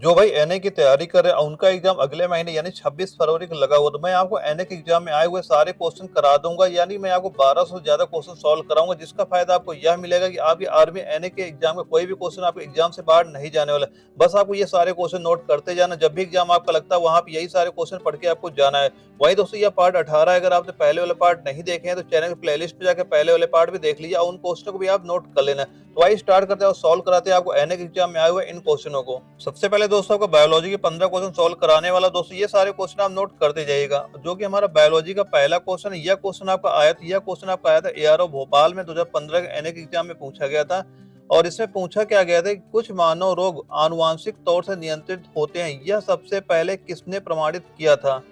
जो भाई एनए की तैयारी कर रहे हैं उनका एग्जाम अगले महीने यानी 26 फरवरी को लगा हुआ, तो मैं आपको एनए के एग्जाम में आए हुए सारे क्वेश्चन करा दूंगा। यानी मैं आपको 1200 से ज्यादा क्वेश्चन सॉल्व कराऊंगा, जिसका फायदा आपको यह मिलेगा कि आपकी आर्मी एनए के एग्जाम में कोई भी क्वेश्चन आपके एग्जाम से बाहर नहीं जाने वाला। बस आपको ये सारे क्वेश्चन नोट करते जाना, जब भी एग्जाम आपका लगता है वहां पे यही सारे क्वेश्चन पढ़ के आपको जाना है। वही दोस्तों यह पार्ट 18 है, अगर आपने पहले वाले पार्ट नहीं देखे हैं तो चैनल की प्लेलिस्ट पे जाकर पहले वाले पार्ट भी देख लीजिए और उन क्वेश्चनों को भी आप नोट कर लेना। तो आइए स्टार्ट करते हैं और सॉल्व कराते हैं आपको एनए के एग्जाम में आए हुए इन क्वेश्चनों को। सबसे पहले दोस्तों आपको बायोलॉजी के 15 क्वेश्चन सॉल्व कराने वाला। दोस्तों ये सारे क्वेश्चन आप नोट करते जाइएगा। जो कि हमारा बायोलॉजी का पहला क्वेश्चन, यह क्वेश्चन आपका आया था एआरओ भोपाल में 2015 के एनए के एग्जाम में पूछा गया था। और इसमें पूछा क्या गया था कि कुछ मानव रोग आनुवांशिक तौर से नियंत्रित होते हैं, यह सबसे पहले किसने प्रमाणित किया था।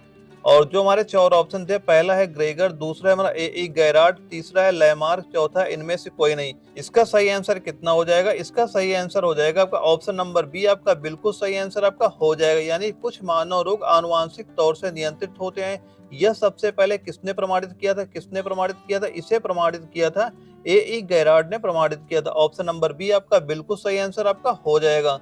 और जो हमारे चार ऑप्शन थे, पहला है ग्रेगर, दूसरा है हमारा ए गैरार्ड, तीसरा है लैमार्क, चौथा है इनमें से कोई नहीं। इसका सही आंसर कितना हो जाएगा? इसका सही आंसर हो जाएगा आपका ऑप्शन नंबर बी, आपका बिल्कुल सही आंसर आपका हो जाएगा। यानी कुछ मानव रोग आनुवांशिक तौर से नियंत्रित होते हैं, यह सबसे पहले किसने प्रमाणित किया था? किसने प्रमाणित किया था? इसे प्रमाणित किया था ए गैरार्ड ने प्रमाणित किया था। ऑप्शन नंबर बी आपका बिल्कुल सही आंसर आपका हो जाएगा।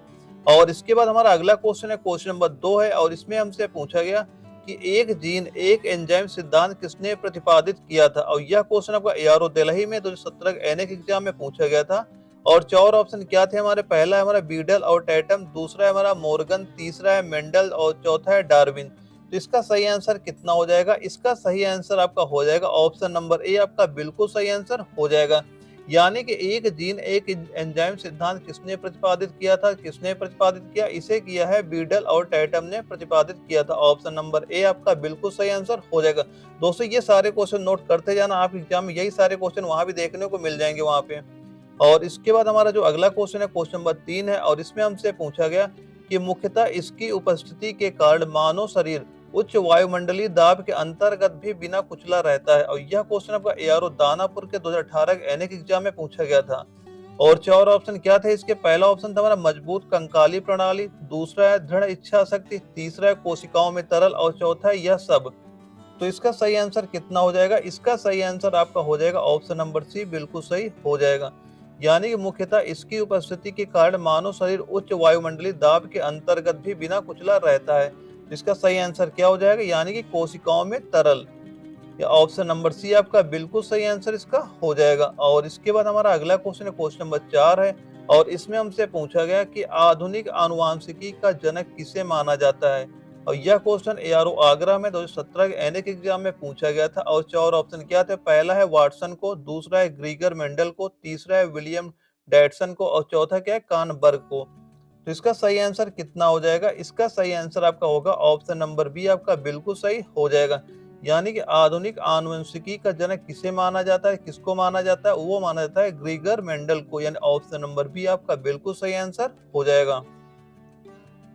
और इसके बाद हमारा अगला क्वेश्चन है, क्वेश्चन नंबर 2 है, और इसमें हमसे पूछा गया कि एक जीन एक एंजाइम सिद्धांत किसने प्रतिपादित किया था। और यह क्वेश्चन आपका एआरओ दिल्ली में 2017 एनए के एग्जाम में पूछा गया था। और चार ऑप्शन क्या थे हमारे? पहला है हमारा बीडल और टैटम, दूसरा है हमारा मोर्गन, तीसरा है मेंडल और चौथा है डार्विन। तो इसका सही आंसर कितना हो जाएगा? इसका सही आंसर आपका हो जाएगा ऑप्शन नंबर ए, आपका बिल्कुल सही आंसर हो जाएगा। यानी कि एक जीन एक एंजाइम सिद्धांत किसने प्रतिपादित किया था? किसने प्रतिपादित किया? इसे किया है बीडल और टैटम ने प्रतिपादित किया था। ऑप्शन नंबर ए आपका बिल्कुल सही आंसर हो जाएगा। दोस्तों ये सारे क्वेश्चन नोट करते जाना, आप एग्जाम में यही सारे क्वेश्चन वहां भी देखने को मिल जाएंगे वहां पे। और इसके बाद हमारा जो अगला क्वेश्चन है, क्वेश्चन नंबर 3 है, और इसमें हमसे पूछा गया कि मुख्यतः इसकी उपस्थिति के कारण मानव शरीर उच्च वायुमंडलीय दाब के अंतर्गत भी बिना कुचला रहता है। और यह क्वेश्चन आपका एआरओ दानापुर के 2018 के एनए के एग्जाम में पूछा गया था। और चार ऑप्शन क्या थे इसके? पहला ऑप्शन था हमारा मजबूत कंकाली प्रणाली, दूसरा है दृढ़ इच्छा शक्ति, तीसरा है कोशिकाओं में तरल, और चौथा है यह सब। तो इसका सही आंसर कितना हो जाएगा? इसका सही आंसर आपका हो जाएगा ऑप्शन नंबर सी, बिल्कुल सही हो जाएगा। यानी कि मुख्यतः इसकी उपस्थिति के कारण मानव शरीर उच्च वायुमंडलीय दाब के अंतर्गत भी बिना कुचला रहता है। इसका सही आंसर क्या हो जाएगा? यानी कि कोशिकाओं में तरल। या ऑप्शन नंबर सी आपका बिल्कुल सही आंसर इसका हो जाएगा। और इसके बाद हमारा अगला क्वेश्चन है, क्वेश्चन नंबर 4 है, और इसमें हमसे पूछा गया कि आधुनिक आनुवांशिकी का जनक किसे माना जाता है। और यह क्वेश्चन एआरओ आगरा में 2017 के एनए के एग्जाम में पूछा गया था। और चार ऑप्शन क्या थे? पहला है वाटसन को, दूसरा है ग्रीगर मेंडल को, तीसरा है विलियम डैटसन को, और चौथा क्या है? कानबर्ग को। तो इसका सही आंसर कितना हो जाएगा? इसका सही आंसर आपका होगा ऑप्शन नंबर बी, आपका बिल्कुल सही हो जाएगा। यानी कि आधुनिक आनुवंशिकी का जनक किसे माना जाता है? किसको माना जाता है? वो माना जाता है ग्रीगर मेंडल को। यानी ऑप्शन नंबर बी आपका बिल्कुल सही आंसर हो जाएगा।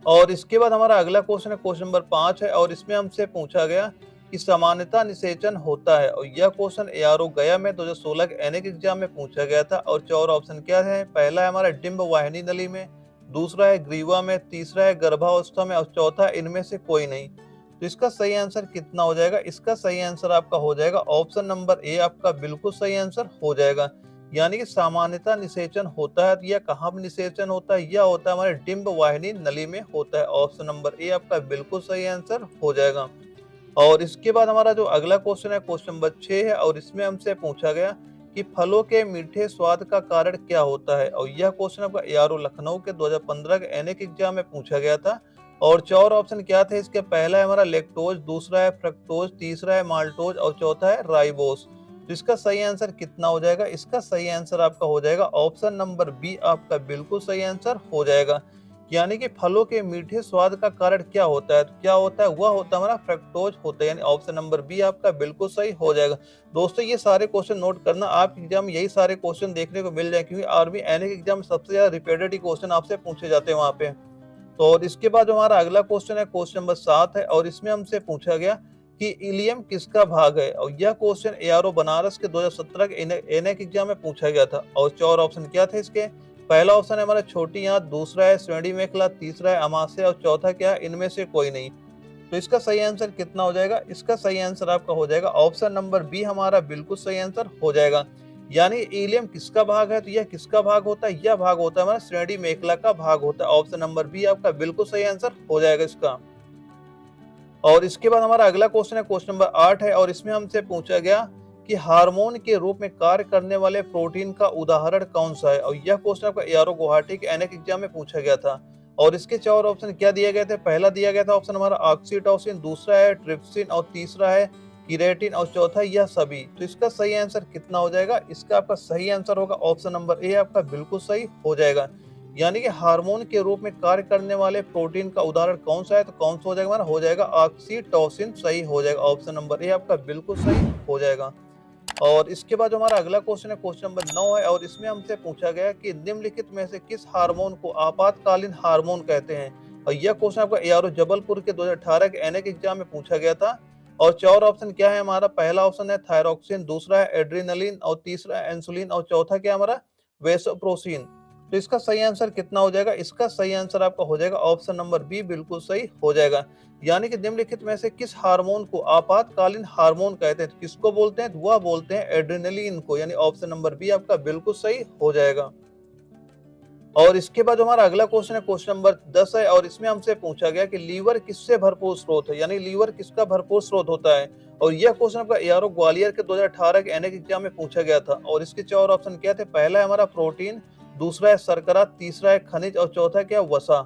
और इसके बाद हमारा अगला क्वेश्चन है, क्वेश्चन नंबर 5 है, और इसमें हमसे पूछा गया कि सामान्यता निषेचन होता है। और यह क्वेश्चन एआरओ गया में 2016 के एनए के एग्जाम में पूछा गया था। और चार ऑप्शन क्या है? पहला है हमारा डिंब वाहिनी नली में, दूसरा है ग्रीवा में, तीसरा है गर्भावस्था में, और चौथा इनमें से कोई नहीं। तो इसका सही आंसर कितना हो जाएगा? इसका सही आंसर आपका हो जाएगा ऑप्शन नंबर ए, आपका बिल्कुल सही आंसर हो जाएगा। यानी कि सामान्यता निषेचन होता है, यह कहाँ पर निषेचन होता है? यह होता है हमारे डिंब वाहिनी नली में होता है। ऑप्शन नंबर ए आपका बिल्कुल सही आंसर हो जाएगा। और इसके बाद हमारा जो अगला क्वेश्चन है, क्वेश्चन नंबर 6 है, और इसमें हमसे पूछा गया कि फलों के मीठे स्वाद का कारण क्या होता है। और यह क्वेश्चन आपका एआरओ लखनऊ के 2015 के एनए के एग्जाम में पूछा गया था। और चार ऑप्शन क्या थे इसके? पहला है हमारा लेक्टोज, दूसरा है फ्रक्टोज, तीसरा है माल्टोज, और चौथा है राइबोस। तो इसका सही आंसर कितना हो जाएगा? इसका सही आंसर आपका हो जाएगा ऑप्शन नंबर बी, आपका बिल्कुल सही आंसर हो जाएगा। यानी कि फलों के मीठे स्वाद का कारण क्या होता है? तो क्या होता है? वह होता है हमारा फ्रक्टोज होता है। यानी ऑप्शन नंबर बी आपका बिल्कुल सही हो जाएगा। दोस्तों ये सारे क्वेश्चन नोट करना, आप एग्जाम में यही सारे क्वेश्चन देखने को मिल जाए, क्योंकि आर्मी एनए के एग्जाम में सबसे ज्यादा रिपीटेड क्वेश्चन आपसे पूछे जाते हैं वहां पे। तो और इसके बाद जो हमारा अगला क्वेश्चन है, क्वेश्चन नंबर 7 है, और इसमें हमसे पूछा गया कि इलियम किसका भाग है। और यह क्वेश्चन एआरओ बनारस के 2017 के एनए के एग्जाम में पूछा गया था। और चार ऑप्शन क्या थे इसके? पहला ऑप्शन है हमारा छोटी आंत, दूसरा है श्रेणी मेखला, तीसरा है अमाशय, और चौथा क्या है? इनमें से कोई नहीं। तो इसका सही आंसर कितना हो जाएगा? इसका सही आंसर आपका हो जाएगा ऑप्शन नंबर बी, हमारा बिल्कुल सही आंसर हो जाएगा। यानी ईलियम किसका भाग है, तो यह किसका भाग होता है, यह भाग होता है हमारा श्रेणी मेखला का भाग होता है। ऑप्शन नंबर बी आपका बिल्कुल सही आंसर हो जाएगा इसका। और इसके बाद हमारा अगला क्वेश्चन है, क्वेश्चन नंबर 8 है, और इसमें हमसे पूछा गया कि हार्मोन के रूप में कार्य करने वाले प्रोटीन का उदाहरण कौन सा है। और यह क्वेश्चन आपका एआरओ गुवाहाटी के एनएक एग्जाम में पूछा गया था। और इसके 4 ऑप्शन क्या दिए गए थे, पहला दिया गया था ऑप्शन हमारा ऑक्सीटोसिन, दूसरा है ट्रिप्सिन, और तीसरा है किरेटिन, और चौथा यह सभी। तो इसका सही आंसर कितना हो जाएगा, इसका आपका सही आंसर होगा ऑप्शन नंबर ए आपका बिल्कुल सही हो जाएगा। यानी कि हार्मोन के रूप में कार्य करने वाले प्रोटीन का उदाहरण कौन सा है, तो कौन सा हो जाएगा हमारा, हो जाएगा ऑक्सीटोसिन सही हो जाएगा। ऑप्शन नंबर ए आपका बिल्कुल सही हो जाएगा। और इसके बाद जो हमारा अगला क्वेश्चन है, क्वेश्चन नंबर 9 है, और इसमें हमसे पूछा गया कि निम्नलिखित में से किस हार्मोन को आपातकालीन हार्मोन कहते हैं। और यह क्वेश्चन आपका एआरओ जबलपुर के 2018 के एनएक एग्जाम में पूछा गया था। और 4 ऑप्शन क्या है हमारा, पहला ऑप्शन है थायरोक्सिन, दूसरा है एड्रेनलिन, और तीसरा है इंसुलिन, और चौथा क्या हमारा वेसोप्रोसिन। तो इसका सही आंसर कितना हो जाएगा, इसका सही आंसर आपका हो जाएगा ऑप्शन नंबर बी बिल्कुल सही हो जाएगा। यानी कि निम्नलिखित में से किस हार्मोन को आपातकालीन हार्मोन कहते हैं, किसको बोलते हैं, वह बोलते हैं एड्रेनलिन को। यानी ऑप्शन नंबर बी आपका बिल्कुल सही हो जाएगा। और इसके बाद हमारा अगला क्वेश्चन है, क्वेश्चन नंबर 10 है, और इसमें हमसे पूछा गया कि लीवर किससे भरपूर स्रोत है, यानी लीवर किसका भरपूर स्रोत होता है। और यह क्वेश्चन आपका एआरओ ग्वालियर के 2018 के एनएक एग्जाम में पूछा गया था। और इसके 4 ऑप्शन क्या थे, पहला है हमारा प्रोटीन, दूसरा है शर्करा, तीसरा है खनिज, और चौथा क्या वसा।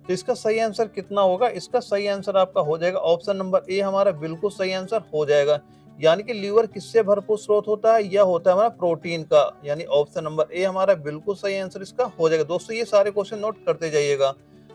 तो इसका सही आंसर कितना होगा, इसका सही आंसर आपका हो जाएगा ऑप्शन नंबर ए हमारा बिल्कुल सही आंसर हो जाएगा। यानी कि लीवर किससे भरपूर स्रोत होता है, यह होता है हमारा प्रोटीन का। यानी ऑप्शन नंबर ए हमारा बिल्कुल सही आंसर इसका हो जाएगा। दोस्तों ये सारे क्वेश्चन नोट करते जाइएगा।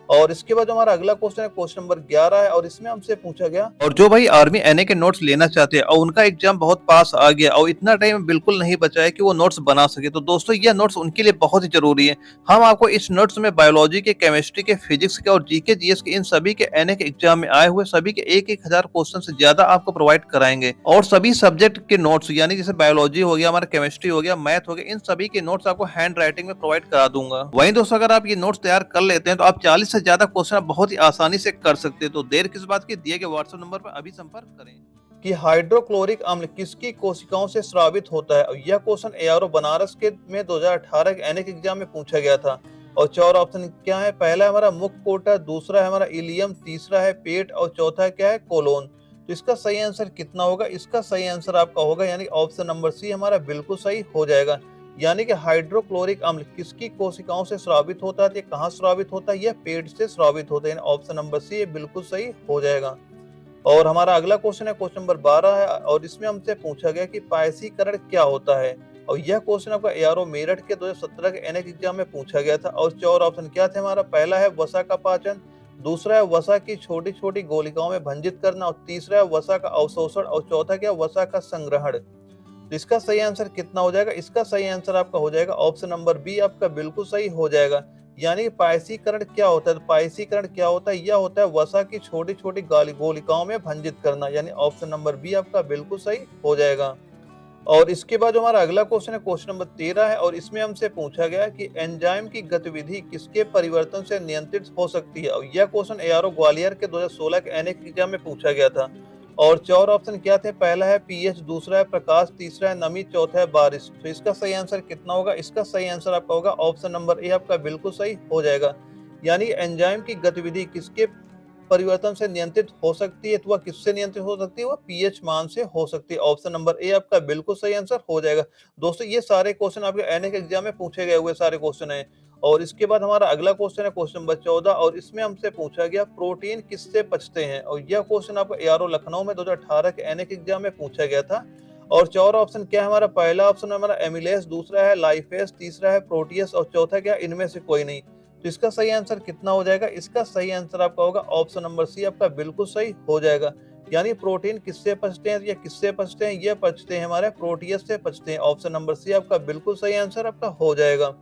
और इसके बाद हमारा अगला क्वेश्चन है, क्वेश्चन नंबर 11 है, और इसमें हमसे पूछा गया, और जो भाई आर्मी एनए के नोट्स लेना चाहते हैं और उनका एग्जाम बहुत पास आ गया और इतना टाइम बिल्कुल नहीं बचा है कि वो नोट्स बना सके, तो दोस्तों यह नोट्स उनके लिए बहुत ही जरूरी है। हम आपको इस नोट्स में बायोलॉजी के, केमिस्ट्री के, फिजिक्स के और जीके जीएस के इन सभी के एनए के एग्जाम में आए हुए सभी के 1,000 क्वेश्चन से ज्यादा आपको प्रोवाइड कराएंगे। और सभी सब्जेक्ट के नोट्स, यानी जैसे बायोलॉजी हो गया, हमारा केमिस्ट्री हो गया, मैथ हो गया, इन सभी के नोट्स आपको हैंड राइटिंग में प्रोवाइड करा दूंगा। वहीं दोस्तों अगर आप ये नोट्स तैयार कर लेते हैं तो आप 40 से ज्यादा क्वेश्चन बहुत ही आसानी से कर सकते हैं। तो देर किस बात की, दिए गए व्हाट्सएप नंबर पर अभी संपर्क करें। कि हाइड्रोक्लोरिक अम्ल किसकी कोशिकाओं से स्रावित होता है। और यह क्वेश्चन एआरओ बनारस के में 2018 के एनएक एग्जाम में पूछा गया था। और 4 ऑप्शन क्या है, पहला है हमारा मुखकोटा, दूसरा है हमारा इलियम, तीसरा है पेट, और चौथा क्या है कोलोन। तो इसका सही आंसर कितना होगा, इसका सही आंसर आपका होगा यानी ऑप्शन नंबर सी हमारा बिल्कुल सही हो जाएगा। यानी कि हाइड्रोक्लोरिक अम्ल किसकी कोशिकाओं से स्रावित होता है, ये कहाँ स्रावित होता है, यह पेट से स्रावित होता है। ऑप्शन नंबर सी ये बिल्कुल सही हो जाएगा। और हमारा अगला क्वेश्चन है, क्वेश्चन नंबर 12 है, और इसमें हमसे पूछा गया कि पायसीकरण क्या होता है। और यह क्वेश्चन आपका एआरओ मेरठ के 2017 के एनएक एग्जाम में पूछा गया था। और 4 ऑप्शन क्या थे हमारा, पहला है वसा का पाचन, दूसरा है वसा की छोटी छोटी गोलिकाओं में भंजित करना, और तीसरा है वसा का अवशोषण, और चौथा क्या वसा का संग्रहण। तो इसका सही आंसर कितना हो जाएगा, इसका सही आंसर आपका हो जाएगा ऑप्शन नंबर बी आपका बिल्कुल सही हो जाएगा। यानी पायसीकरण क्या होता है, तो पायसीकरण क्या होता है, यह होता है वसा की छोटी छोटी गोलिकाओं में भंजित करना। यानी ऑप्शन नंबर बी आपका बिल्कुल सही हो जाएगा। और इसके बाद जो हमारा अगला क्वेश्चन है, क्वेश्चन नंबर 13 है, और इसमें हमसे पूछा गया कि एंजाइम की गतिविधि किसके परिवर्तन से नियंत्रित हो सकती है। और यह क्वेश्चन एआरओ ग्वालियर के 2016 के एनएक एग्जाम में पूछा गया था। और 4 ऑप्शन क्या थे, पहला है पीएच, दूसरा है प्रकाश, तीसरा है नमी, चौथा है बारिश। तो इसका सही आंसर कितना होगा, इसका सही आंसर आपका होगा ऑप्शन नंबर ए आपका बिल्कुल सही हो जाएगा। यानी एंजाइम की गतिविधि किसके परिवर्तन से नियंत्रित हो सकती है, तो वह किससे नियंत्रित हो सकती है, वह पीएच मान से हो सकती है। ऑप्शन नंबर ए आपका बिल्कुल सही आंसर हो जाएगा। दोस्तों ये सारे क्वेश्चन आपके एनएक एग्जाम में पूछे गए हुए सारे क्वेश्चन हैं। और इसके बाद हमारा अगला क्वेश्चन है, क्वेश्चन नंबर 14, और इसमें हमसे पूछा गया प्रोटीन किससे पचते हैं। और यह क्वेश्चन आपको एआरओ लखनऊ में 2018 के एनएक एग्जाम में पूछा गया था। और 4 ऑप्शन क्या है हमारा, पहला ऑप्शन है हमारा एमिलेस, दूसरा है लाइफेस, तीसरा है प्रोटियस, और चौथा क्या इनमें से कोई नहीं। तो इसका सही आंसर कितना हो जाएगा, इसका सही आंसर आपका होगा ऑप्शन नंबर सी आपका बिल्कुल सही हो जाएगा। यानी प्रोटीन किससे पचते हैं, या किससे पचते हैं, ये पचते हैं हमारे प्रोटियस से पचते हैं। ऑप्शन नंबर सी आपका बिल्कुल सही आंसर आपका हो जाएगा।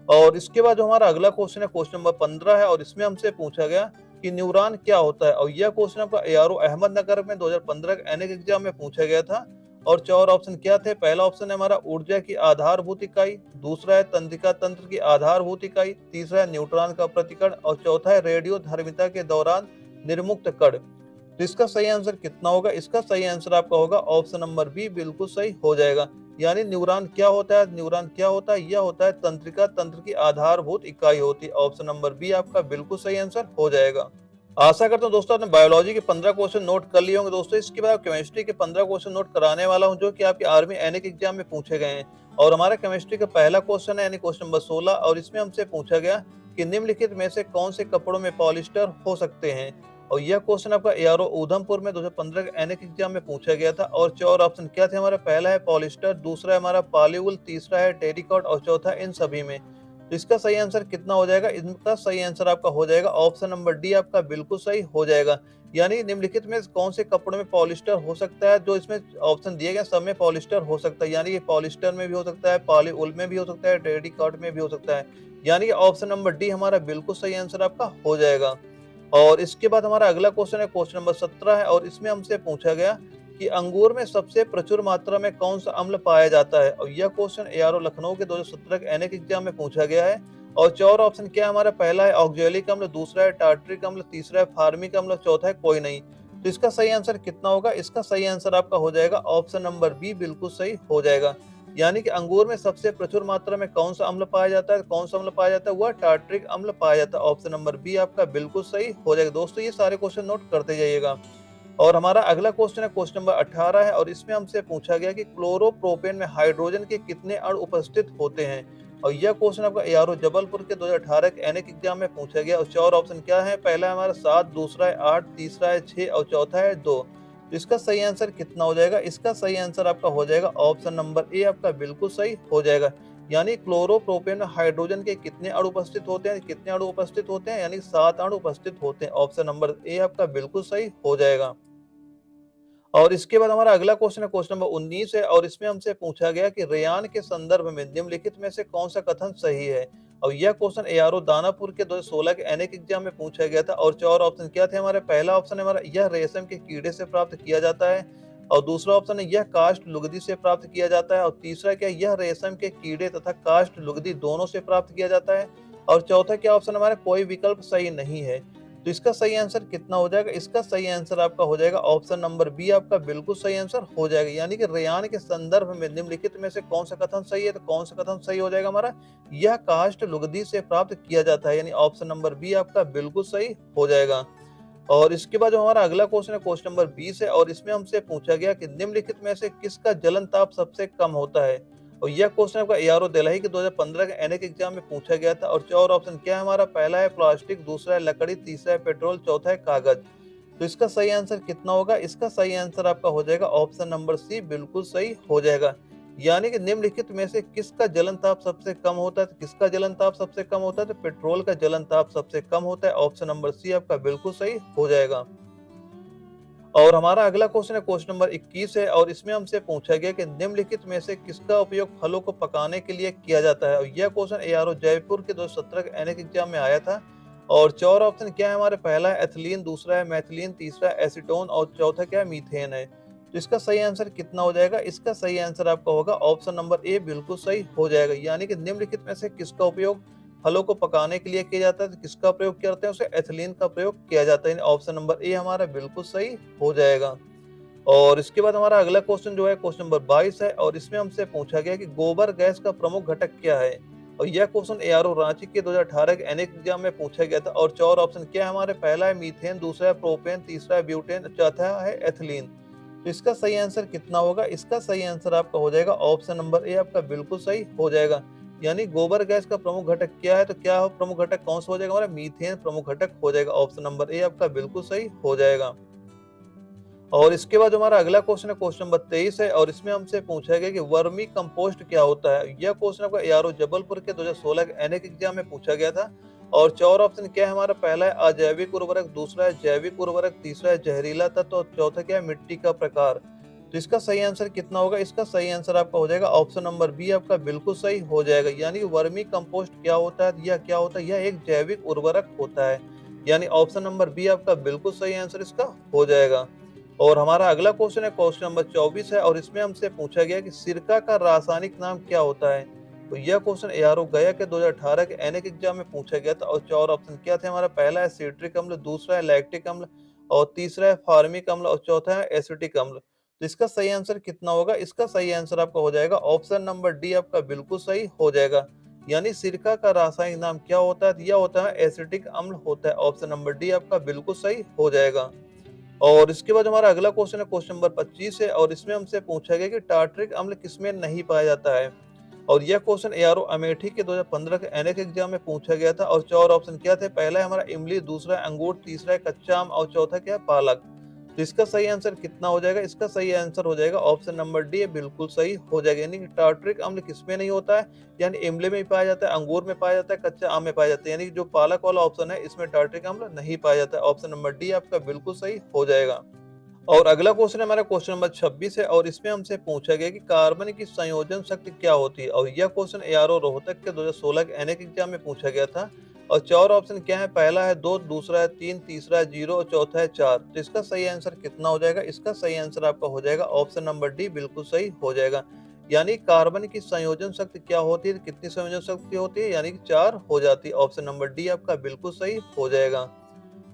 और इसके बाद जो हमारा अगला क्वेश्चन है, क्वेश्चन नंबर 15 है, और इसमें हमसे पूछा गया कि न्यूरॉन क्या होता है। और यह क्वेश्चन आपका एआरओ अहमदनगर में 2015 के एनएक एग्जाम में पूछा गया था। और 4 ऑप्शन क्या थे, पहला ऑप्शन है हमारा ऊर्जा की आधारभूत इकाई, दूसरा है तंत्रिका तंत्र की आधारभूत इकाई, तीसरा है न्यूट्रॉन का प्रतिकण, और चौथा है रेडियो धर्मिता के दौरान निर्मुक्त कण। तो इसका सही आंसर कितना होगा, इसका सही आंसर आपका होगा ऑप्शन नंबर बी बिल्कुल सही हो जाएगा। यानी न्यूरॉन क्या होता है? न्यूरॉन क्या होता है? यह होता है तंत्रिका तंत्र की आधारभूत इकाई होती है। ऑप्शन नंबर बी आपका बिल्कुल सही आंसर हो जाएगा। आशा करता हूँ दोस्तों आपने बायोलॉजी के 15 क्वेश्चन नोट कर लिए होंगे दोस्तों। इसके बाद केमिस्ट्री के 15 क्वेश्चन नोट कराने वाला हूँ जो कि आपके आर्मी एनए के एग्जाम में पूछे गए हैं। और हमारा केमिस्ट्री का पहला क्वेश्चन है यानी क्वेश्चन नंबर 16 और इसमें हमसे पूछा गया कि निम्नलिखित में से कौन से कपड़ों में पॉलिस्टर हो सकते हैं। और यह क्वेश्चन आपका एआरओ उधमपुर में 2015 के एनए के एग्जाम में पूछा गया था। और चार ऑप्शन क्या थे हमारा? पहला है पॉलिस्टर, दूसरा है हमारा पॉलीवुल, तीसरा है टेरिकॉट और चौथा इन सभी में। तो इसका सही आंसर कितना हो जाएगा? इनका सही आंसर आपका हो जाएगा ऑप्शन नंबर डी आपका बिल्कुल सही हो जाएगा। यानी निम्नलिखित में कौन से कपड़ों में पॉलिस्टर हो सकता है? जो इसमें ऑप्शन दिए गए सब में पॉलिस्टर हो सकता है। यानी ये पॉलिस्टर में भी हो सकता है, पॉलीवुल में भी हो सकता है, टेरिकॉट में भी हो सकता है। यानी कि ऑप्शन नंबर डी हमारा बिल्कुल सही आंसर आपका हो जाएगा। और इसके बाद हमारा अगला क्वेश्चन है क्वेश्चन नंबर 17 है और इसमें हमसे पूछा गया कि अंगूर में सबसे प्रचुर मात्रा में कौन सा अम्ल पाया जाता है। और यह क्वेश्चन एआरओ लखनऊ के 2017 के एनए के एग्जाम में पूछा गया है। और चार ऑप्शन क्या है हमारा? पहला है ऑक्जेलिक अम्ल, दूसरा है टार्टरिक अम्ल, तीसरा है फार्मिक अम्ल, चौथा है कोई नहीं। तो इसका सही आंसर कितना होगा? इसका सही आंसर आपका हो जाएगा ऑप्शन नंबर बी बिल्कुल सही हो जाएगा। यानी कि अंगूर में सबसे प्रचुर मात्रा में कौन सा अम्ल पाया जाता है? कौन सा अम्ल पाया जाता है? वह टार्टरिक अम्ल पाया जाता है। ऑप्शन नंबर बी आपका बिल्कुल सही हो जाएगा। दोस्तों ये सारे क्वेश्चन नोट करते जाइएगा। और हमारा अगला क्वेश्चन है क्वेश्चन नंबर 18 है और इसमें हमसे पूछा गया कि क्लोरोप्रोपेन में हाइड्रोजन के कितने अणु उपस्थित होते हैं। और यह क्वेश्चन आपका एआरओ जबलपुर के 2018 के एनए के एग्जाम में पूछा गया। और चार ऑप्शन क्या है? पहला है हमारा 7, दूसरा है 8, तीसरा है 6 और चौथा है 2। तो इसका सही आंसर कितना हो जाएगा? इसका सही आंसर आपका हो जाएगा ऑप्शन नंबर ए आपका बिल्कुल सही हो जाएगा। यानी क्लोरोप्रोपेन में हाइड्रोजन के कितने अणु उपस्थित होते हैं? कितने अणु उपस्थित होते हैं? यानी 7 अणु उपस्थित होते हैं। ऑप्शन नंबर ए आपका बिल्कुल सही हो जाएगा। और इसके बाद हमारा अगला क्वेश्चन है क्वेश्चन नंबर 19 है और इसमें हमसे पूछा गया कि रेयान के संदर्भ में निम्नलिखित में से कौन सा कथन सही है। और यह क्वेश्चन एआरओ दानापुर के 2016 के एनए के एग्जाम में पूछा गया था। और चार ऑप्शन क्या थे हमारे? पहला ऑप्शन है हमारा यह रेशम के कीड़े से प्राप्त किया जाता है। और दूसरा ऑप्शन है यह काष्ठ लुगदी से प्राप्त किया जाता है। और तीसरा क्या? यह रेशम के कीड़े तथा काष्ठ लुगदी दोनों से प्राप्त किया जाता है। और चौथा क्या ऑप्शन हमारा? कोई विकल्प सही नहीं है। तो इसका सही आंसर कितना हो जाएगा? इसका सही आंसर आपका हो जाएगा ऑप्शन नंबर बी आपका बिल्कुल सही आंसर हो जाएगा। यानी कि रेयान के संदर्भ में निम्नलिखित में से कौन सा कथन सही है? तो कौन सा कथन सही हो जाएगा हमारा? यह काष्ठ लुगदी से प्राप्त किया जाता है। यानी ऑप्शन नंबर बी आपका बिल्कुल सही हो जाएगा। और इसके बाद जो हमारा अगला क्वेश्चन है क्वेश्चन नंबर 20 है और इसमें हमसे पूछा गया कि निम्नलिखित में से किसका जलन ताप सबसे कम होता है। और यह क्वेश्चन आपका एआरओ दिल्ली के 2015 के एनए के एग्जाम में पूछा गया था। और चार ऑप्शन क्या है हमारा? पहला है प्लास्टिक, दूसरा है लकड़ी, तीसरा है पेट्रोल, चौथा है कागज। तो इसका सही आंसर कितना होगा? इसका सही आंसर आपका हो जाएगा ऑप्शन नंबर सी बिल्कुल सही हो जाएगा। यानी कि निम्नलिखित में से किसका जलन ताप सबसे कम होता है? तो किसका जलन ताप सबसे कम होता है? तो पेट्रोल का जलन ताप सबसे कम होता है। ऑप्शन नंबर सी आपका बिल्कुल सही हो जाएगा। और हमारा अगला क्वेश्चन है क्वेश्चन नंबर 21 है और इसमें हमसे पूछा गया कि निम्नलिखित में से किसका उपयोग फलों को पकाने के लिए किया जाता है। और यह क्वेश्चन एआरओ जयपुर के 2017 के एनए के एग्जाम में आया था। और चार ऑप्शन क्या है हमारे? पहला है एथिलीन, दूसरा है मैथिलीन, तीसरा है एसीटोन और चौथा क्या है? मीथेन है। तो इसका सही आंसर कितना हो जाएगा? इसका सही आंसर आपका होगा ऑप्शन नंबर ए बिल्कुल सही हो जाएगा। यानी कि निम्नलिखित में से किसका उपयोग फलों को पकाने के लिए किया जाता है? तो किसका प्रयोग करते हैं? उसे एथिलीन का प्रयोग किया जाता है। ऑप्शन नंबर ए हमारा बिल्कुल सही हो जाएगा। और इसके बाद हमारा अगला क्वेश्चन जो है क्वेश्चन नंबर 22 है और इसमें हमसे पूछा गया कि गोबर गैस का प्रमुख घटक क्या है। और यह क्वेश्चन एआरओ रांची के 2018 के एनए एग्जाम में पूछा गया था। और चार ऑप्शन क्या है हमारे? पहला है मीथेन, दूसरा है प्रोपेन, तीसरा है ब्यूटेन, चौथा है एथिलीन। तो इसका सही आंसर कितना होगा? इसका सही आंसर आपका हो जाएगा ऑप्शन नंबर ए आपका बिल्कुल सही हो जाएगा। यानी गोबर गैस का प्रमुख घटक क्या है? तो क्या हो प्रमुख घटक कौन सा हो जाएगा हमारा? मीथेन प्रमुख घटक हो जाएगा। ऑप्शन नंबर ए आपका बिल्कुल सही हो जाएगा। और इसके बाद हमारा अगला क्वेश्चन है क्वेश्चन नंबर 23 है और इसमें हमसे पूछा गया कि वर्मी कंपोस्ट क्या होता है। यह क्वेश्चन आपका एआरओ जबलपुर के 2016 के एनए के एग्जाम में पूछा गया था। और चार ऑप्शन क्या है हमारा? पहला है अजैविक उर्वरक, दूसरा है जैविक उर्वरक, तीसरा है जहरीला तत्व और चौथा क्या है? मिट्टी का प्रकार। तो इसका सही आंसर कितना होगा? इसका सही आंसर आपका हो जाएगा ऑप्शन नंबर बी आपका बिल्कुल सही हो जाएगा। यानी वर्मी कंपोस्ट क्या होता है? यह क्या होता है? यह एक जैविक उर्वरक होता है। यानी ऑप्शन नंबर बी आपका बिल्कुल सही आंसर इसका हो जाएगा। और हमारा अगला क्वेश्चन है क्वेश्चन नंबर 24 है और इसमें हमसे पूछा गया कि सिरका का रासायनिक नाम क्या होता है। तो यह क्वेश्चन एआरओ गया के 2018 के एनए के एग्जाम में पूछा गया था। और चार ऑप्शन क्या थे हमारा? पहला है सिट्रिक अम्ल, दूसरा है लैक्टिक अम्ल और तीसरा है फार्मिक अम्ल और चौथा है एसिटिक अम्ल। तो इसका सही आंसर कितना होगा? इसका सही आंसर आपका हो जाएगा ऑप्शन नंबर डी आपका बिल्कुल सही हो जाएगा। यानी सिरका का रासायनिक नाम क्या होता है? यह होता है एसिटिक अम्ल होता है। ऑप्शन नंबर डी आपका बिल्कुल सही हो जाएगा। और इसके बाद हमारा अगला क्वेश्चन है क्वेश्चन नंबर 25 है और इसमें हमसे पूछा गया कि टार्टरिक अम्ल किसमें नहीं पाया जाता है। और यह क्वेश्चन एआरओ अमेठी के 2015 के एनएक एग्जाम में पूछा गया था और चार ऑप्शन क्या थे? पहला है हमारा इमली, दूसरा है अंगूर, तीसरा है कच्चा आम और चौथा क्या है? पालक। तो इसका सही आंसर कितना हो जाएगा? इसका सही आंसर हो जाएगा ऑप्शन नंबर डी, बिल्कुल सही हो जाएगा। यानी कि टार्टरिक अम्ल किसमें नहीं होता है? यानी इमली में पाया जाता है, अंगूर में पाया जाता है, कच्चा आम में पाया जाता है। यानी कि जो पालक वाला ऑप्शन है इसमें टार्टरिक अम्ल नहीं पाया जाता है। ऑप्शन नंबर डी आपका बिल्कुल सही हो जाएगा। और अगला क्वेश्चन है हमारा क्वेश्चन नंबर 26 है और इसमें हमसे पूछा गया कि कार्बन की संयोजन शक्ति क्या होती है। और यह क्वेश्चन एआरओ रोहतक के 2016 के एनएक एग्जाम में पूछा गया था। और चार ऑप्शन क्या है? पहला है 2, दूसरा है 3, तीसरा है 0 और चौथा है 4। तो इसका सही आंसर कितना हो जाएगा? इसका सही आंसर आपका हो जाएगा ऑप्शन नंबर डी, बिल्कुल सही हो जाएगा। यानी कार्बन की संयोजन शक्ति क्या होती है? कितनी संयोजन शक्ति होती है? यानी कि 4 हो जाती है। ऑप्शन नंबर डी आपका बिल्कुल सही हो जाएगा।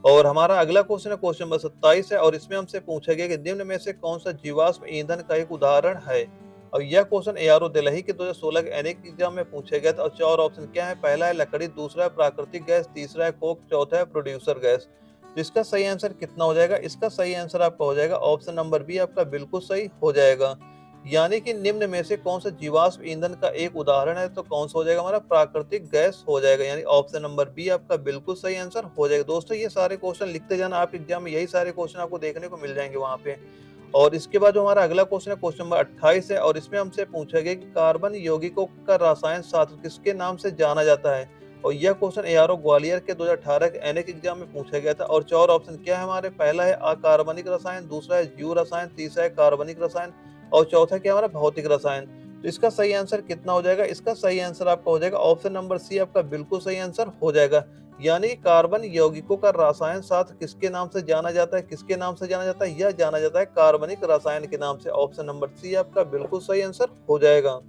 और हमारा अगला क्वेश्चन है क्वेश्चन नंबर 27 है और इसमें हमसे पूछा गया कि निम्न में से कौन सा जीवाश्म ईंधन का एक उदाहरण है। और यह क्वेश्चन एआरओ दिल्ली के 2016 के एनएक एग्जाम में पूछा गया था और चार ऑप्शन क्या है? पहला है लकड़ी, दूसरा है प्राकृतिक गैस, तीसरा है कोक, चौथा है प्रोड्यूसर गैस। तो इसका सही आंसर कितना हो जाएगा? इसका सही आंसर आपका हो जाएगा ऑप्शन नंबर बी आपका बिल्कुल सही हो जाएगा। यानी कि निम्न में से कौन सा जीवाश्म ईंधन का एक उदाहरण है? तो कौन सा हो जाएगा? हमारा प्राकृतिक गैस हो जाएगा। यानी ऑप्शन नंबर बी आपका बिल्कुल सही आंसर हो जाएगा। दोस्तों ये सारे क्वेश्चन लिखते जाना, आप एग्जाम में यही सारे क्वेश्चन आपको देखने को मिल जाएंगे वहां पे। और इसके बाद जो हमारा अगला क्वेश्चन है क्वेश्चन नंबर 28 है और इसमें हमसे पूछा गया कि कार्बन यौगिकों का रसायन शास्त्र किसके नाम से जाना जाता है। और यह क्वेश्चन एआरओ ग्वालियर के 2018 के एनएक एग्जाम में पूछा गया था और चार ऑप्शन क्या है हमारे? पहला है अकार्बनिक रसायन, दूसरा है जीव रसायन, तीसरा है कार्बनिक रसायन और चौथा क्या हमारा? भौतिक रसायन। तो इसका सही आंसर कितना हो जाएगा? इसका सही आंसर आपका हो जाएगा ऑप्शन नंबर सी आपका बिल्कुल सही आंसर हो जाएगा। यानी कार्बन यौगिकों का रसायन शास्त्र किसके नाम से जाना जाता है? किसके नाम से जाना जाता है? यह जाना जाता है कार्बनिक रसायन के नाम से। ऑप्शन नंबर सी आपका बिल्कुल सही आंसर हो जाएगा।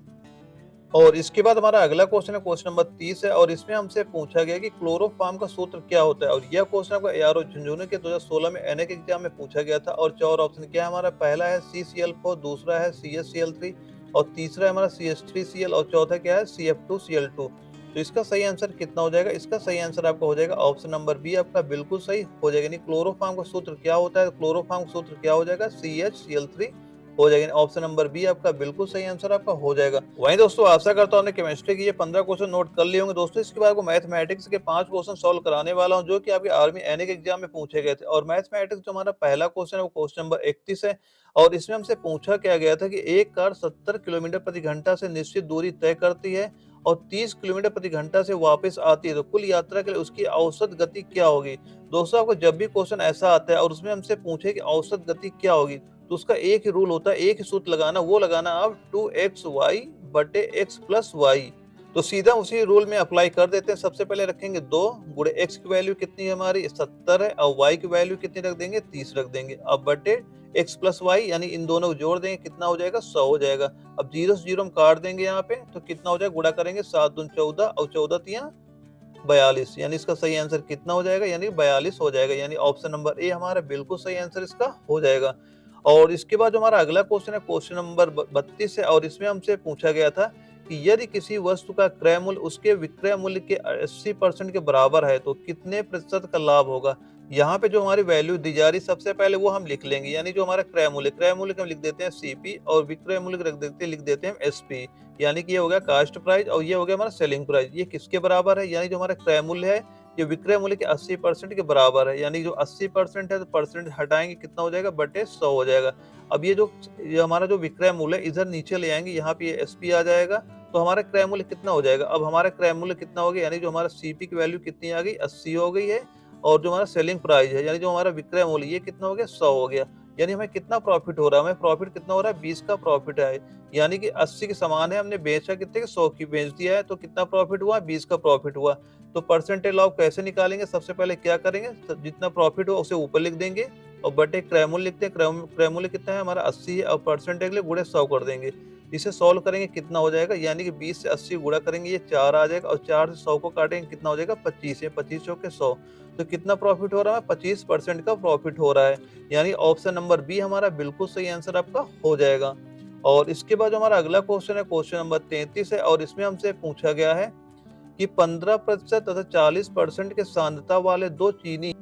और इसके बाद हमारा अगला क्वेश्चन है क्वेश्चन नंबर 30 है और इसमें हमसे पूछा गया कि क्लोरोफॉर्म का सूत्र क्या होता है। और यह क्वेश्चन आपको एआरओ झुंझुनू के 2016 में एनएक एग्जाम में पूछा गया था और चार ऑप्शन क्या है हमारा? पहला है CCl4, दूसरा है CaCl3 और तीसरा है हमारा CH3Cl और चौथा क्या है? CF2Cl2। तो इसका सही आंसर कितना हो जाएगा? इसका सही आंसर आपका हो जाएगा ऑप्शन नंबर बी आपका बिल्कुल सही हो जाएगा। यानी क्लोरोफॉर्म का सूत्र क्या होता है? क्लोरोफॉर्म का सूत्र क्या हो जाएगा? CHCl3 हो जाएगा। ऑप्शन नंबर बी आपका बिल्कुल सही आंसर आपका हो जाएगा। वहीं दोस्तों आशा करता हूं आपने केमिस्ट्री की ये 15 क्वेश्चन नोट कर लिए होंगे। दोस्तों इसके बाद आपको मैथमेटिक्स के 5 क्वेश्चन सॉल्व कराने वाला हूं जो कि आपके आर्मी एनएक एग्जाम में पूछे गए थे। और मैथमेटिक्स जो हमारा पहला क्वेश्चन है वो क्वेश्चन नंबर 31 है और इसमें हमसे पूछा क्या गया था कि एक कार 70 किलोमीटर प्रति घंटा से निश्चित दूरी तय करती है और 30 किलोमीटर प्रति घंटा से वापस आती है तो कुल यात्रा के लिए उसकी औसत गति क्या होगी। दोस्तों आपको जब भी क्वेश्चन ऐसा आता है और उसमें हमसे पूछे कि औसत गति क्या होगी तो उसका एक ही रूल होता है, एक ही सूत्र लगाना, वो लगाना आप 2xy बटे x प्लस वाई। तो सीधा उसी रूल में अप्लाई कर देते हैं। सबसे पहले रखेंगे 2 गुणे x की वैल्यू कितनी है हमारी? 70 है और y की वैल्यू कितनी रख देंगे? 30 रख देंगे। अब बटे x प्लस वाई यानी इन दोनों को जोड़ देंगे, कितना हो जाएगा? 100 हो जाएगा। अब 0 से 0 हम काट देंगे यहाँ पे तो कितना हो जाएगा? गुणा करेंगे 7 दूनी 14 और 14 तिया 42। यानी इसका सही आंसर कितना हो जाएगा? यानी 42 हो जाएगा। यानी ऑप्शन नंबर ए हमारा बिल्कुल सही आंसर इसका हो जाएगा। और इसके बाद जो हमारा अगला क्वेश्चन है क्वेश्चन नंबर 32 है और इसमें हमसे पूछा गया था कि यदि किसी वस्तु का क्रय मूल्य उसके विक्रय मूल्य के 80% के बराबर है तो कितने प्रतिशत का लाभ होगा। यहाँ पे जो हमारी वैल्यू दी जा रही सबसे पहले वो हम लिख लेंगे। यानी जो हमारा क्रय मूल्य हम लिख देते हैं CP और विक्रय मूल्य लिख देते हैं SP। यानी कि ये हो गया कास्ट प्राइस और ये हो गया हमारा सेलिंग प्राइस। ये किसके बराबर है? यानी जो हमारा क्रय मूल्य है ये विक्रय मूल्य के 80% के बराबर है। यानी जो 80% है तो परसेंट हटाएंगे कितना हो जाएगा? बटे 100 हो जाएगा। अब ये हमारा जो विक्रय मूल्य है इधर नीचे ले आएंगे, यहाँ पे ये SP आ जाएगा तो हमारा क्रय मूल्य कितना हो जाएगा? अब हमारा क्रय मूल्य कितना हो गया? यानी जो हमारा CP की वैल्यू कितनी आ गई? 80 हो गई है और जो हमारा सेलिंग प्राइस है यानी जो हमारा विक्रय मूल्य ये कितना हो गया? 100 हो गया। यानी हमें कितना प्रॉफिट हो रहा है? हमें प्रॉफिट कितना हो रहा है? 20 का प्रॉफिट है। यानी कि 80 के समान है, हमने बेचा कितने के? 100 की बेच दिया है तो कितना प्रॉफिट हुआ? 20 का प्रॉफिट हुआ। तो परसेंटेज ऑफ कैसे निकालेंगे? सबसे पहले क्या करेंगे? जितना प्रॉफिट हो उसे ऊपर लिख देंगे और बटे क्रय मूल्य लिखते हैं। क्रय मूल्य कितना है हमारा? 80 है और परसेंटेज के लिए गुणे 100 कर देंगे। इसे सॉल्व करेंगे कितना हो जाएगा? यानी कि 20 से 80 गुणा करेंगे ये 4 आ जाएगा और 4 से 100 को काटेंगे कितना हो जाएगा? 25 है। 25 चौके 100। तो कितना प्रॉफिट हो रहा है, 25% का प्रॉफिट हो रहा है। यानी ऑप्शन नंबर बी हमारा बिल्कुल सही आंसर आपका हो जाएगा। और इसके बाद जो हमारा अगला क्वेश्चन है क्वेश्चन नंबर 33 है, और इसमें हमसे पूछा गया है कि 15% तथा 40% के सांद्रता वाले दो चीनी